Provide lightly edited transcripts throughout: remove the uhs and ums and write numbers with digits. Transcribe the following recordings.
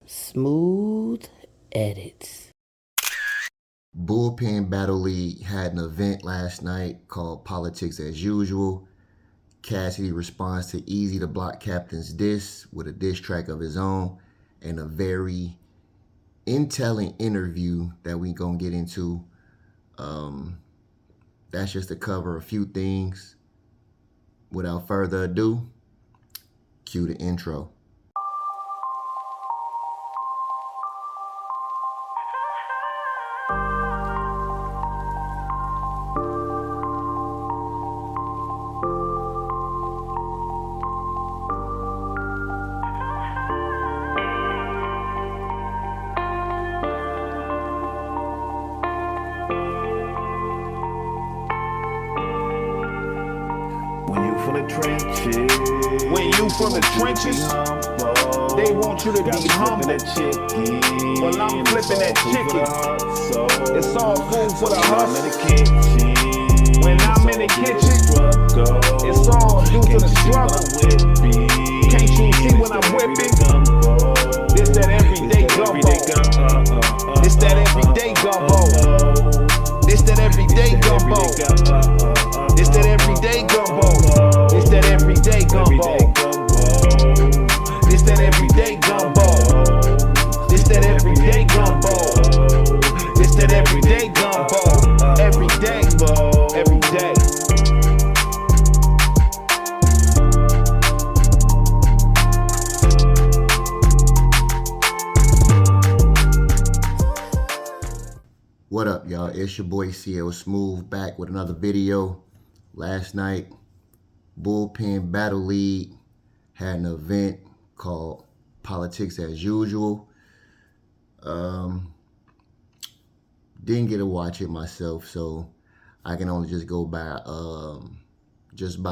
Smooth edits. Bullpen Battle League had an event last night called Politics as Usual. Cassidy responds to Eazy the Block Captain's diss with a diss track of his own and a very intelligent interview that we gonna get into. That's just to cover a few things. Without further ado, cue the intro. When you from the trenches, they want you to be humble. Well, I'm flipping that chicken. It's all food for the hustle. When I'm in the kitchen, it's all due to the struggle. Can't you see when I'm whipping? This that everyday gumbo. This that everyday gumbo. This that everyday gumbo. This that everyday gumbo. This that everyday gumbo. This that everyday gumbo. This that everyday gumbo. This that everyday gumbo. Every day, every day. What up, y'all? It's your boy CL Smooth back with another video. Last night, Bullpen Battle League had an event called Politics as Usual. Didn't get to watch it myself, so I can only just go by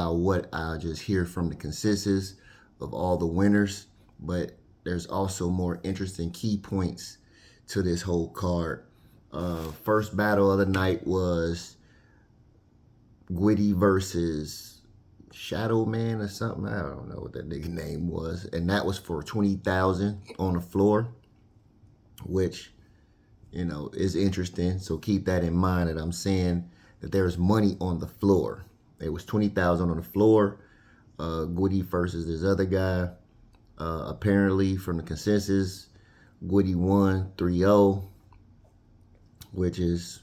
what I just hear from the consensus of all the winners. But there's also more interesting key points to this whole card. First battle of the night was Gwitty versus Shadow Man or something. I don't know what that nigga name was. And that was for $20,000 on the floor, which, you know, is interesting. So keep that in mind that I'm saying that there's money on the floor. It was $20,000 on the floor. Gwitty versus this other guy. Apparently, from the consensus, Gwitty won 3-0, which is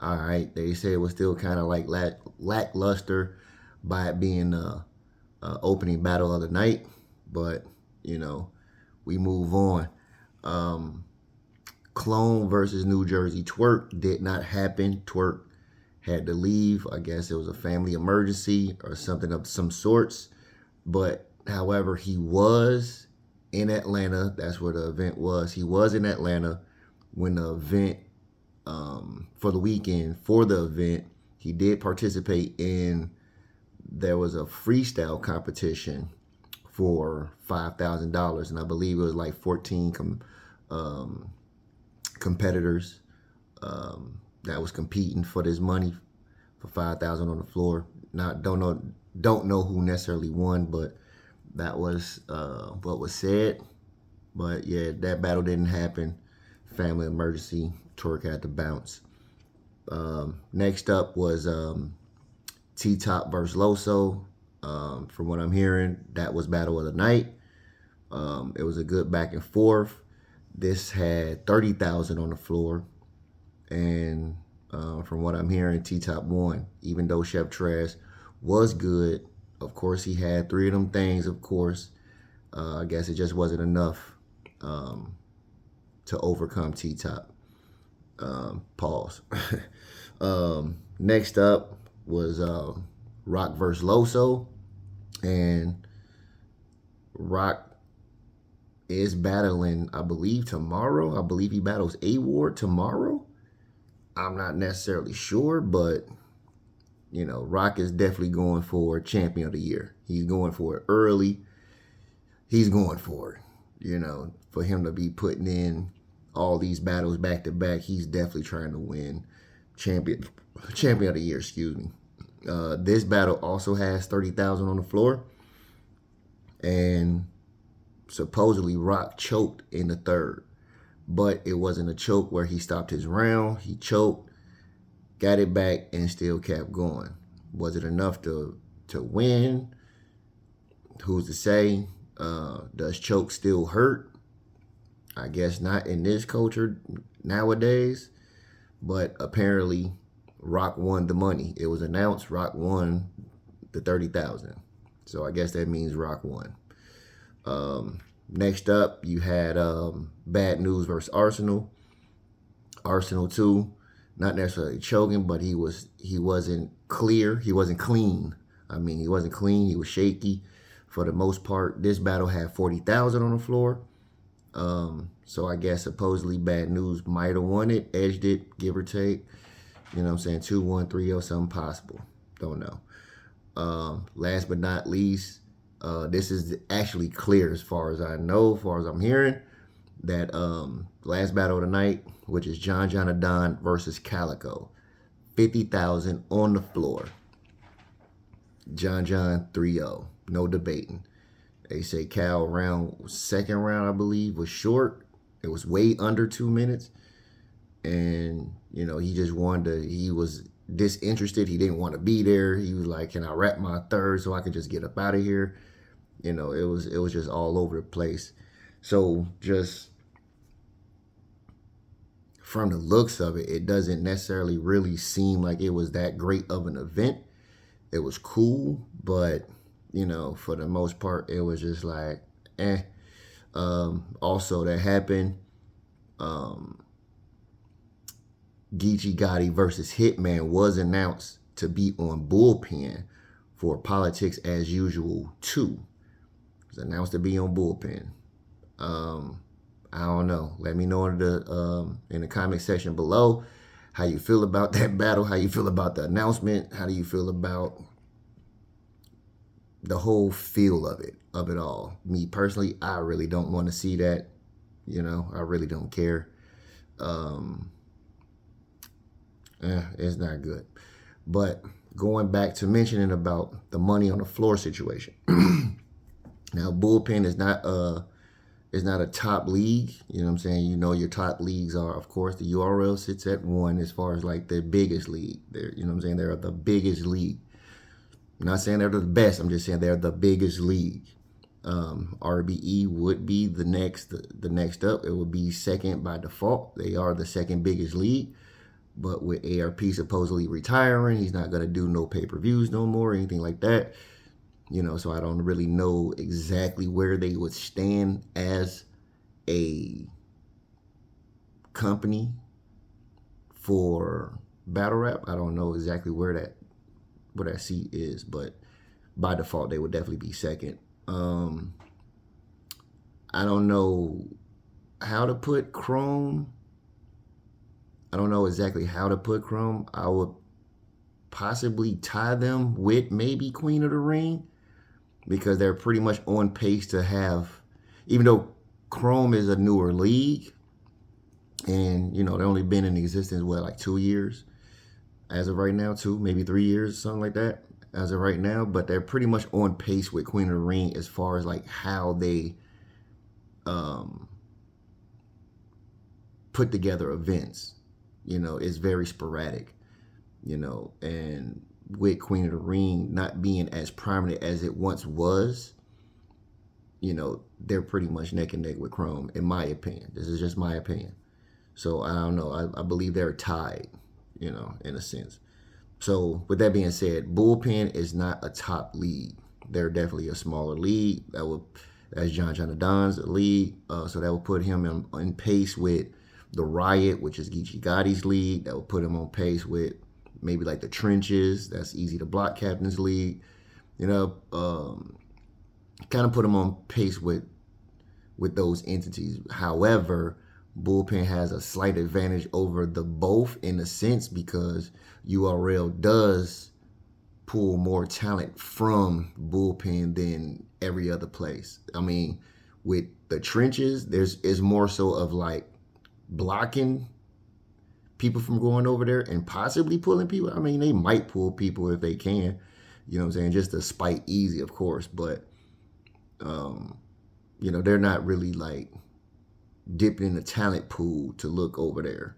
all right. They say it was still kind of like lackluster by it being the opening battle of the night, but you know, we move on. Clone versus New Jersey Twerk did not happen. Twerk had to leave. I guess it was a family emergency or something of some sorts. But however, he was in Atlanta. That's where the event was. He was in Atlanta when the event, for the weekend, for the event. He did participate in, there was a freestyle competition for $5,000, and I believe it was like 14 competitors that was competing for this money for $5,000 on the floor. Don't know who necessarily won, but that was what was said. But yeah, that battle didn't happen. Family emergency. Twerk had to bounce. Next up was T-Top versus Loso. From what I'm hearing, that was battle of the night. It was a good back and forth. This had $30,000 on the floor, and from what I'm hearing, T-Top won. Even though Chef Trash was good, of course he had three of them things. Of course, I guess it just wasn't enough to overcome T-Top. Pause. Next up was Rock versus Loso, and Rock is battling, I believe, tomorrow. I believe he battles A-Ward tomorrow. I'm not necessarily sure, but you know, Rock is definitely going for champion of the year. He's going for it early. He's going for it. You know, for him to be putting in all these battles back to back, he's definitely trying to win champion of the year, excuse me. This battle also has $30,000 on the floor, and supposedly Rock choked in the third, but it wasn't a choke where he stopped his round. He choked, got it back, and still kept going. Was it enough to win? Who's to say? Does choke still hurt? I guess not in this culture nowadays, but apparently Rock won the money. It was announced Rock won the $30,000. So I guess that means Rock won. Next up, you had Bad News versus Arsenal. Arsenal too, not necessarily choking, but he wasn't clear. He wasn't clean. He wasn't clean. He was shaky for the most part. This battle had 40,000 on the floor. So I guess supposedly Bad News might have won it, edged it, give or take. You know what I'm saying? 2-1, 3-0, something possible. Don't know. Last but not least, this is actually clear as far as I know, as far as I'm hearing, that last battle of the night, which is John Don versus Calico. 50,000 on the floor. John 3-0. No debating. They say Cal second round, I believe, was short. It was way under 2 minutes. And, he just he was disinterested. He didn't want to be there. He was like, can I wrap my third so I can just get up out of here? It was just all over the place. So just from the looks of it, it doesn't necessarily really seem like it was that great of an event. It was cool, but for the most part, it was just like, eh. Also, that happened. Geechee Gotti versus Hitman was announced to be on Bullpen for Politics as Usual 2. It was announced to be on Bullpen. I don't know. Let me know in the comment section below how you feel about that battle, how you feel about the announcement, how do you feel about the whole feel of it all. Me personally, I really don't want to see that. I really don't care. It's not good. But going back to mentioning about the money on the floor situation. Now, Bullpen is not a top league. You know what I'm saying? Your top leagues are, of course, the URL sits at 1 as far as like the biggest league. They're, what I'm saying? They're the biggest league. I'm not saying they're the best. I'm just saying they're the biggest league. RBE would be the next up. It would be second by default. They are the second biggest league. But with ARP supposedly retiring, he's not going to do no pay-per-views no more or anything like that. So I don't really know exactly where they would stand as a company for battle rap. I don't know exactly where that seat is, but by default, they would definitely be second. I don't know how to put Chrome. I don't know exactly how to put Chrome. I would possibly tie them with maybe Queen of the Ring because they're pretty much on pace to have, even though Chrome is a newer league and, they've only been in existence, like 2 years as of right now, 2, maybe 3 years, something like that as of right now. But they're pretty much on pace with Queen of the Ring as far as like how they put together events. It's very sporadic, and with Queen of the Ring not being as prominent as it once was, they're pretty much neck and neck with Chrome, in my opinion. This is just my opinion. So I don't know. I believe they're tied, in a sense. So with that being said, Bullpen is not a top league. They're definitely a smaller league. That's John Don's league. So that would put him in pace with the Riot, which is Geechee Gotti's league. That would put him on pace with maybe like the Trenches. That's Eazy the Block Captain's league. Kind of put him on pace with those entities. However, Bullpen has a slight advantage over the both in a sense because URL does pull more talent from Bullpen than every other place. With the Trenches, is more so of like blocking people from going over there and possibly pulling people. They might pull people if they can, just to spite Eazy, of course. But You know, they're not really like dipping in the talent pool to look over there.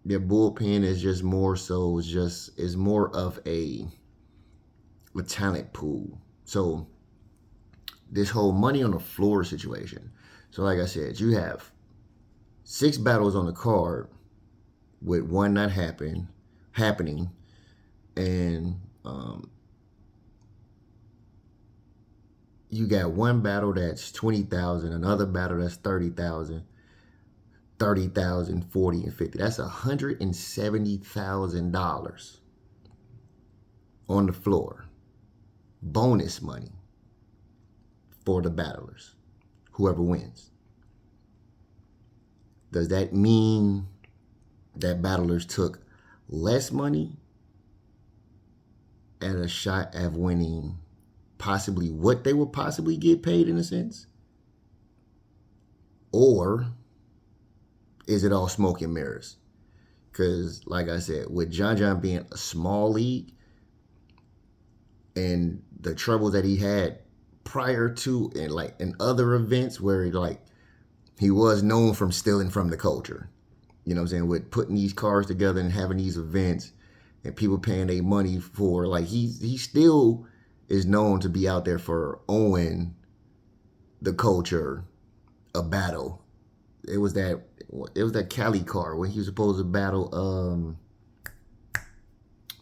Their bullpen is just more so is more of a talent pool. So this whole money on the floor situation. So like I said, you have 6 battles on the card with one not happening, and you got one battle that's 20,000, another battle that's 30,000, 30,000, 40, and 50. That's $170,000 on the floor. Bonus money for the battlers, whoever wins. Does that mean that battlers took less money at a shot at winning possibly what they would possibly get paid in a sense? Or is it all smoke and mirrors? Because like I said, with John John being a small league and the trouble that he had prior to and like in other events where he was known from stealing from the culture, you know what I'm saying, with putting these cars together and having these events and people paying their money for, like, he still is known to be out there for owing the culture a battle. It was that Cali car when he was supposed to battle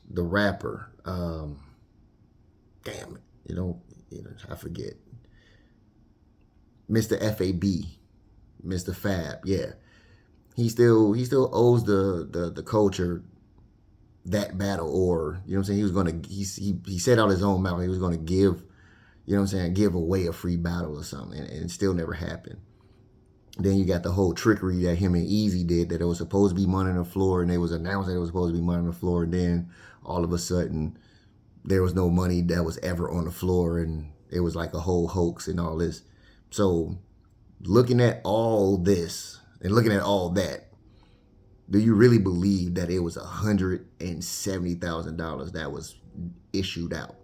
the rapper. Damn it, you know, I forget. Mr. FAB, Mr. Fab, yeah. He still owes the culture that battle, or you know what I'm saying, he was gonna he said out his own mouth he was gonna give, you know what I'm saying, give away a free battle or something, and it still never happened. Then you got the whole trickery that him and Eazy did, that it was supposed to be money on the floor, and it was announced that it was supposed to be money on the floor, and then all of a sudden there was no money that was ever on the floor, and it was like a whole hoax and all this. So looking at all this and looking at all that, do you really believe that it was $170,000 that was issued out?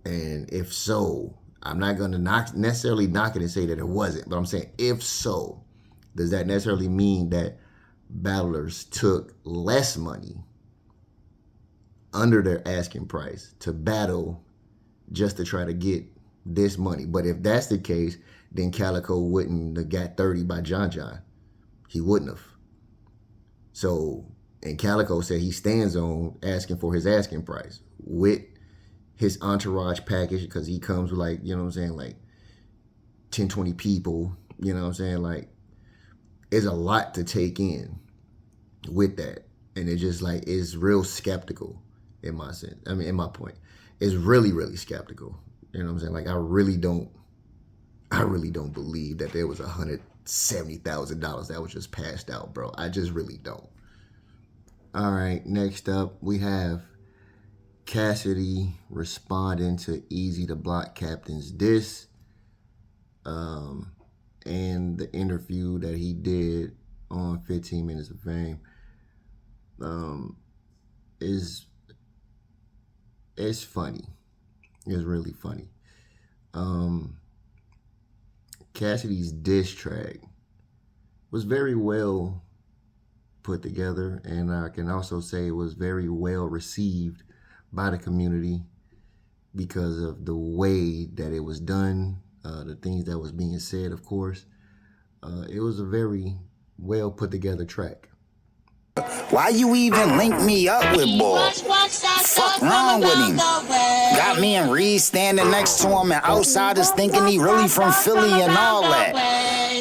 And if so, I'm not going to necessarily knock it and say that it wasn't, but I'm saying if so, does that necessarily mean that battlers took less money under their asking price to battle just to try to get this money? But if that's the case, then Calico wouldn't have got 30 by John John. He wouldn't have. So, and Calico said he stands on asking for his asking price with his entourage package, because he comes with, like, you know what I'm saying, like 10, 20 people, you know what I'm saying? Like, it's a lot to take in with that. And it just, like, is real skeptical in my sense. I mean, in my point. It's really, really skeptical. You know what I'm saying? Like, I really don't believe that there was $170,000 that was just passed out, bro. I just really don't. All right, next up, we have Cassidy responding to Eazy the Block Captain's diss, and the interview that he did on 15 Minutes of Fame. It's funny. It's really funny. Cassidy's diss track was very well put together, and I can also say it was very well received by the community because of the way that it was done, the things that was being said, of course. It was a very well put together track. Why you even link me up with boy? Fuck wrong with him? Got me and Reed standing next to him and outsiders thinking he really from Philly and all that.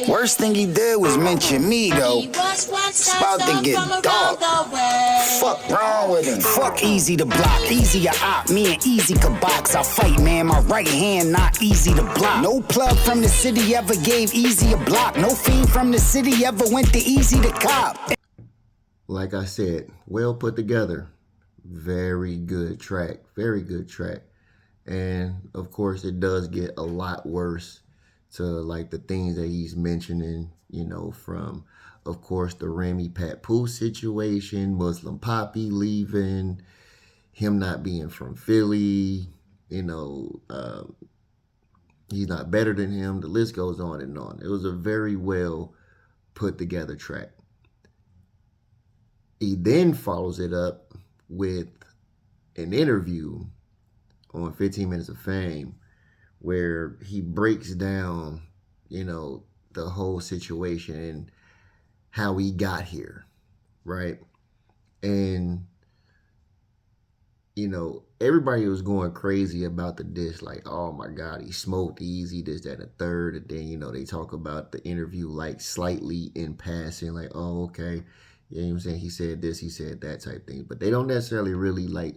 Worst thing he did was mention me though. It's about to get dark. Fuck wrong with him? Fuck Eazy the Block. Eazy a op. Me and Eazy could box. I fight, man. My right hand not easy to block. No plug from the city ever gave Eazy a block. No fiend from the city ever went to Eazy the cop. Like I said, well put together. Very good track. Very good track. And of course, it does get a lot worse to like the things that he's mentioning, you know, from, of course, the Remy Papoose situation, Muslim Poppy leaving, him not being from Philly, you know, he's not better than him. The list goes on and on. It was a very well put together track. He then follows it up with an interview on 15 Minutes of Fame where he breaks down, you know, the whole situation and how he got here, right? And, you know, everybody was going crazy about the diss, like, oh my God, he smoked Eazy, this, that, and the third. And then, you know, they talk about the interview like slightly in passing, like, oh, okay. You know what I'm saying? He said this, he said that type thing. But they don't necessarily really like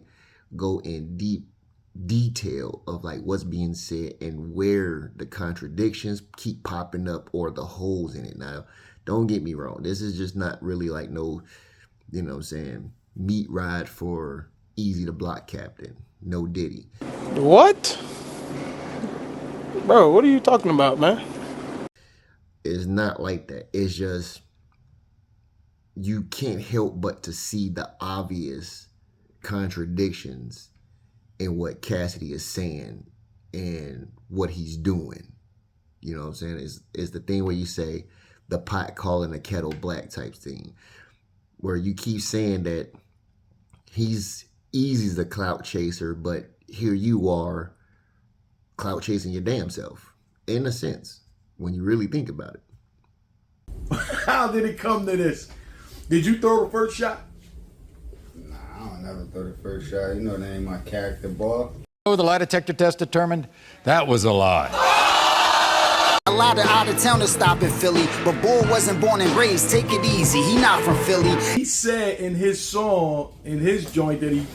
go in deep detail of like what's being said and where the contradictions keep popping up or the holes in it. Now, don't get me wrong. This is just not really like no, you know what I'm saying, meat ride for Eazy the Block Captain. No Diddy. What? Bro, what are you talking about, man? It's not like that. It's just you can't help but to see the obvious contradictions in what Cassidy is saying and what he's doing. You know what I'm saying? It's the thing where you say the pot calling the kettle black type thing, where you keep saying that Eazy's the clout chaser, but here you are clout chasing your damn self, in a sense, when you really think about it. How did it come to this? Did you throw the first shot? Nah, I don't never throw the first shot. You know that ain't my character, boy. The lie detector test determined that was a lie. A lot of out-of-towners stop in Philly, but Bull wasn't born and raised. Take it easy, he not from Philly. He said in his song, in his joint, that he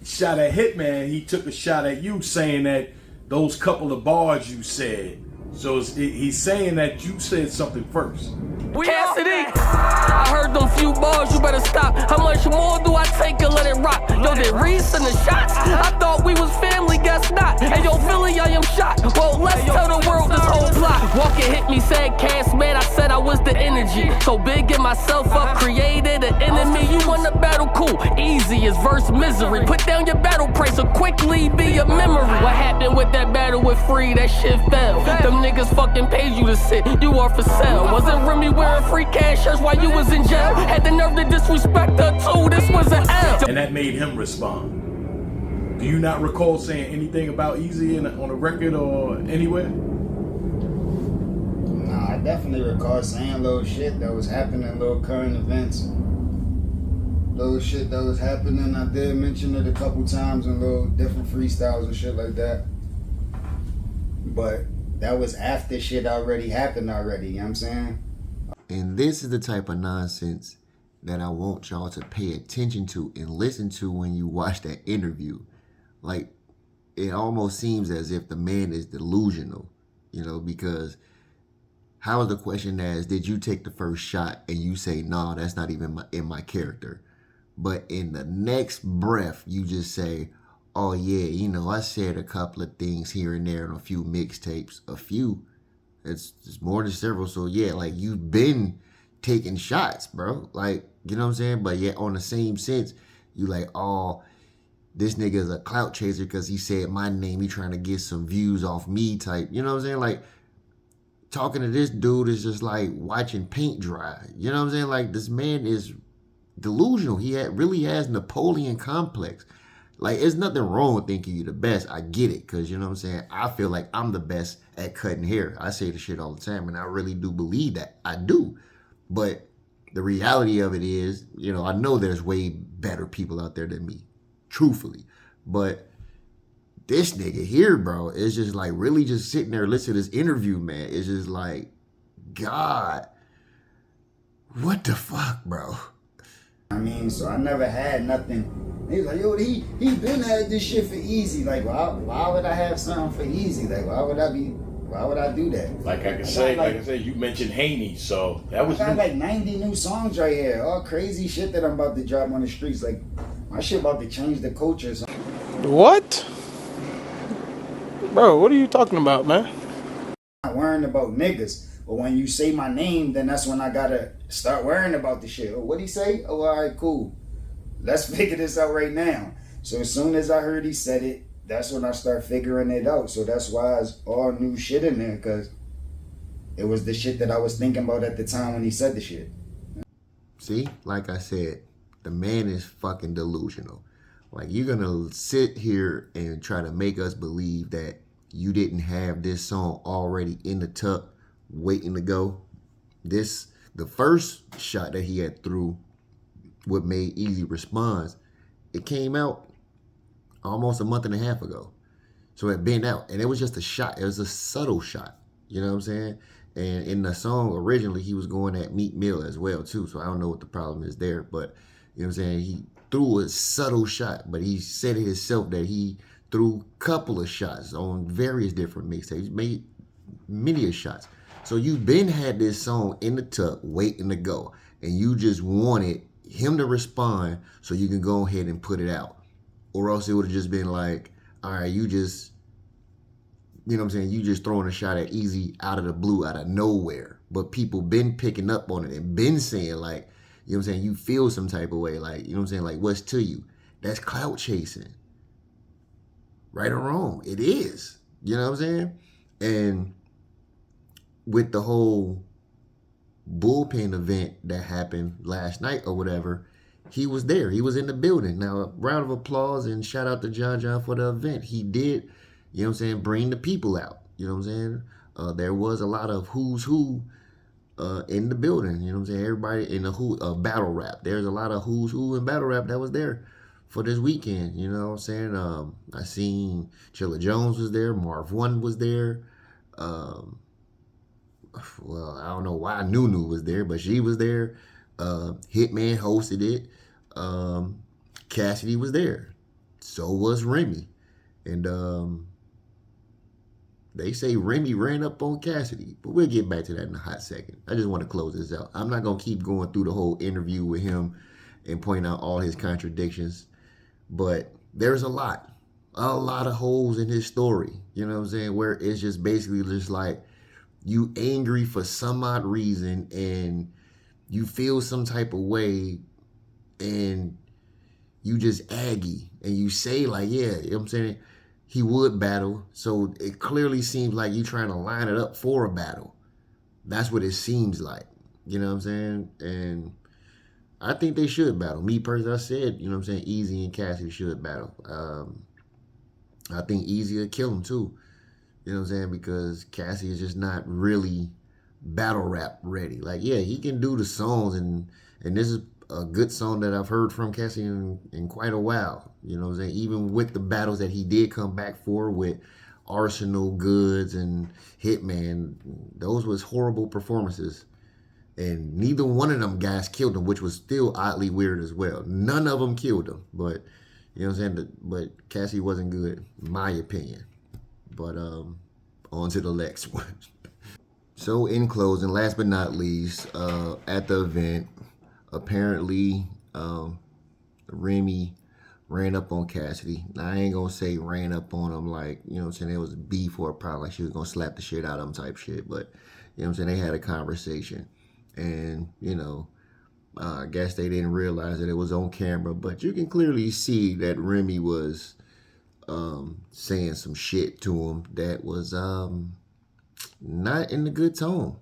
shot at Hitman. He took a shot at you, saying that those couple of bars you said. So he's saying that you said something first. Cassidy, I heard them few bars, you better stop. How much more do I take and let it rock? Yo, did Reese and the shots? I thought we was family, guess not. Hey, yo, Philly, I am shot. Well, let's tell the world this whole plot. Walking hit me, said Cass, man, I said I was the energy. So big in myself up, created an enemy. You want the battle, cool. Easy is verse misery. Put down your battle price or quickly be a memory. What happened with that battle with Free? That shit fell. Them niggas fucking paid you to sit. You are for sale. Wasn't Remy wearing free cash shirts while you was in jail? Had the nerve to disrespect her too. This was an L. And that made him respond. Do you not recall saying anything about Eazy on a record or anywhere? Nah, I definitely recall saying little shit that was happening, little current events. Little shit that was happening. I did mention it a couple times in little different freestyles and shit like that. But that was after shit already happened already, you know what I'm saying? And this is the type of nonsense that I want y'all to pay attention to and listen to when you watch that interview. Like, it almost seems as if the man is delusional, you know, because how is the question asked, did you take the first shot? And you say, no, that's not even in my character. But in the next breath, you just say, oh yeah, you know, I said a couple of things here and there on a few mixtapes. A few. It's more than several. So yeah, like you've been taking shots, bro. Like, you know what I'm saying? But yet on the same sense, you like, oh, this nigga is a clout chaser because he said my name. He trying to get some views off me type. You know what I'm saying? Like, talking to this dude is just like watching paint dry. You know what I'm saying? Like, this man is delusional. He really has Napoleon complex. Like, there's nothing wrong with thinking you're the best. I get it, because, you know what I'm saying, I feel like I'm the best at cutting hair. I say the shit all the time, and I really do believe that. I do. But the reality of it is, you know, I know there's way better people out there than me, truthfully. But this nigga here, bro, is just like really just sitting there listening to this interview, man. It's just like, God, what the fuck, bro? I mean, so I never had nothing. He was like, yo, he been had this shit for Eazy. Like, why would I have something for Eazy? Like, why would I do that? Like I said, you mentioned Haney, so that was. I got like 90 new songs right here. All crazy shit that I'm about to drop on the streets. Like, my shit about to change the culture. So. What? Bro, what are you talking about, man? I'm not worrying about niggas. But when you say my name, then that's when I gotta start worrying about the shit. Oh, what'd he say? Oh, all right, cool. Let's figure this out right now. So as soon as I heard he said it, that's when I start figuring it out. So that's why it's all new shit in there, because it was the shit that I was thinking about at the time when he said the shit. See, like I said, the man is fucking delusional. Like, you're gonna sit here and try to make us believe that you didn't have this song already in the tuck waiting to go. The first shot that he had threw, what made Eazy Responds, it came out almost a month and a half ago. So it had been out, and it was just a shot. It was a subtle shot. You know what I'm saying? And in the song originally, he was going at Meek Mill as well too. So I don't know what the problem is there, but you know what I'm saying? He threw a subtle shot, but he said it himself that he threw a couple of shots on various different mixtapes, made many shots. So you've been had this song in the tuck waiting to go, and you just wanted him to respond so you can go ahead and put it out. Or else it would have just been like, all right, you just, you know what I'm saying, you just throwing a shot at Eazy out of the blue, out of nowhere. But people been picking up on it and been saying, like, you know what I'm saying, you feel some type of way, like, you know what I'm saying, like, what's to you? That's clout chasing. Right or wrong, it is. You know what I'm saying? And with the whole bullpen event that happened last night or whatever, he was there. He was in the building. Now, a round of applause and shout out to John for the event. He did, you know what I'm saying, bring the people out. You know what I'm saying? There was a lot of who's who in the building. You know what I'm saying? Everybody in the battle rap. There's a lot of who's who in battle rap that was there for this weekend. You know what I'm saying? I seen Chilla Jones was there. Marv One was there. Well, I don't know why Nunu was there, but she was there. Hitman hosted it. Cassidy was there. So was Remy. And they say Remy ran up on Cassidy. But we'll get back to that in a hot second. I just want to close this out. I'm not going to keep going through the whole interview with him and pointing out all his contradictions. But there's a lot of holes in his story. You know what I'm saying? Where it's just basically just like, you angry for some odd reason and you feel some type of way and you just aggy and you say like, yeah, you know what I'm saying, he would battle. So it clearly seems like you trying to line it up for a battle. That's what it seems like. You know what I'm saying? And I think they should battle. Me personally, I said, you know what I'm saying, Eazy and Cassidy should battle. I think Eazy will kill him too. You know what I'm saying? Because Cassie is just not really battle rap ready. Like, yeah, he can do the songs, and this is a good song that I've heard from Cassie in quite a while. You know what I'm saying? Even with the battles that he did come back for with Arsenal, Goods, and Hitman, those was horrible performances. And neither one of them guys killed him, which was still oddly weird as well. None of them killed him. But, you know what I'm saying? But Cassie wasn't good, in my opinion. But on to the next one. So in closing, last but not least, at the event, apparently Remy ran up on Cassidy. Now, I ain't gonna say ran up on him like, you know what I'm saying, there was a beef or a problem, like she was gonna slap the shit out of him type shit. But, you know what I'm saying, they had a conversation. And, you know, I guess they didn't realize that it was on camera. But you can clearly see that Remy was saying some shit to him that was not in the good tone.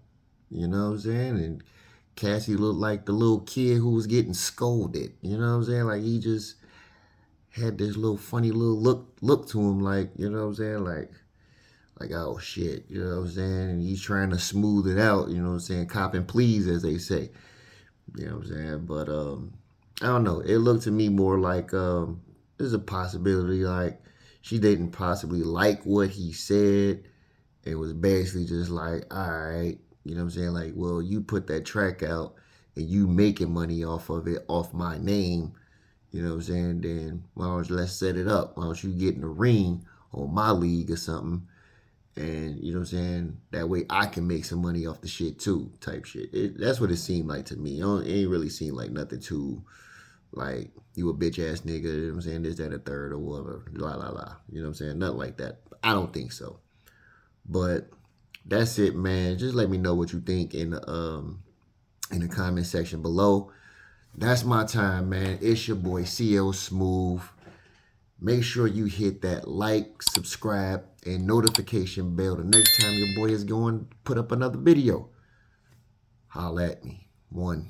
You know what I'm saying? And Cassie looked like the little kid who was getting scolded. You know what I'm saying? Like, he just had this little funny little look to him, like, you know what I'm saying? Like, oh shit, you know what I'm saying? And he's trying to smooth it out, you know what I'm saying? Cop and please, as they say. You know what I'm saying? But I don't know. It looked to me more like there's a possibility like she didn't possibly like what he said. It was basically just like, all right, you know what I'm saying? Like, well, you put that track out and you making money off of it, off my name, you know what I'm saying? Then, well, let's set it up. Why don't you get in the ring on my league or something? And, you know what I'm saying? That way I can make some money off the shit too, type shit. That's what it seemed like to me. It ain't really seemed like nothing too, like, you a bitch ass nigga, you know what I'm saying? This, that, a third, or whatever. La, la, la. You know what I'm saying? Nothing like that. I don't think so. But that's it, man. Just let me know what you think in the comment section below. That's my time, man. It's your boy CL Smooth. Make sure you hit that like, subscribe, and notification bell the next time your boy is going to put up another video. Holla at me. 1.